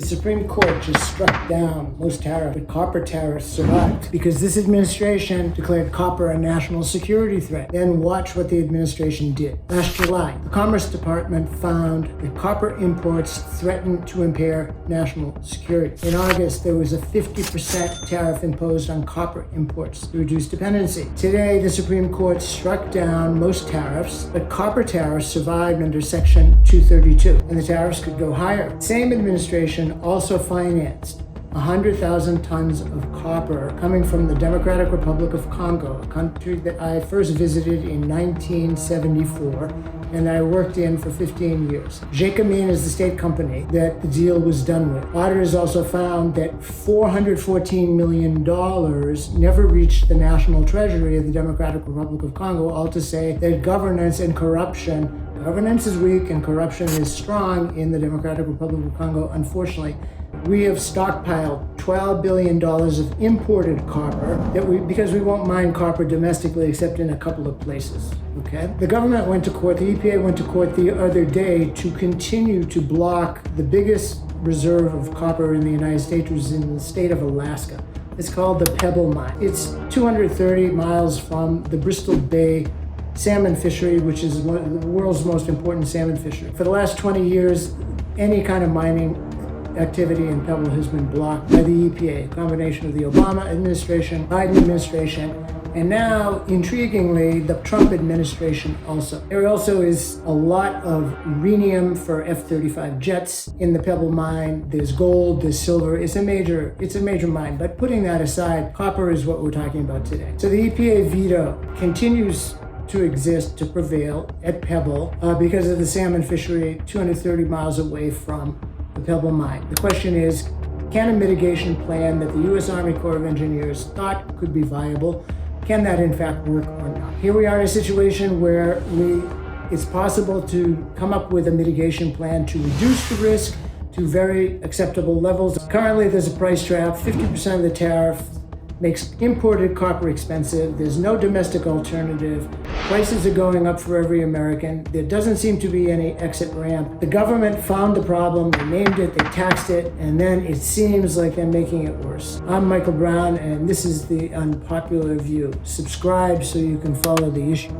Supreme Court just struck down most tariffs, but copper tariffs survived because this administration declared copper a national security threat. Then watch what the administration did. Last July, the Commerce Department found that copper imports threatened to impair national security. In August, there was a 50% tariff imposed on copper imports to reduce dependency. Today, the Supreme Court struck down most tariffs, but copper tariffs survived under Section 232, and the tariffs could go higher. Same administration also financed 100,000 tons of copper coming from the Democratic Republic of Congo, a country that I first visited in 1974 and I worked in for 15 years. Jacobin is the state company that the deal was done with. Auditors also found that $414 million never reached the national treasury of the Democratic Republic of Congo, all to say that governance is weak and corruption is strong in the Democratic Republic of Congo. Unfortunately, we have stockpiled $12 billion of imported copper because we won't mine copper domestically except in a couple of places. Okay? The government went to court, the EPA went to court the other day to continue to block the biggest reserve of copper in the United States, which is in the state of Alaska. It's called the Pebble Mine. It's 230 miles from the Bristol Bay salmon fishery, which is one of the world's most important salmon fishery. For the last 20 years, any kind of mining activity in Pebble has been blocked by the EPA, a combination of the Obama administration, Biden administration, and now, intriguingly, the Trump administration also. There also is a lot of rhenium for F-35 jets in the Pebble Mine. There's gold, there's silver. It's a major mine. But putting that aside, copper is what we're talking about today. So the EPA veto continues to exist, to prevail at Pebble because of the salmon fishery 230 miles away from the Pebble Mine. The question is, can a mitigation plan that the U.S. Army Corps of Engineers thought could be viable, can that in fact work or not? Here we are in a situation where it's possible to come up with a mitigation plan to reduce the risk to very acceptable levels. Currently, there's a price trap. 50% of the tariff makes imported copper expensive. There's no domestic alternative. Prices are going up for every American. There doesn't seem to be any exit ramp. The government found the problem, they named it, they taxed it, and then it seems like they're making it worse. I'm Michael Brown, and this is The Unpopular View. Subscribe so you can follow the issue.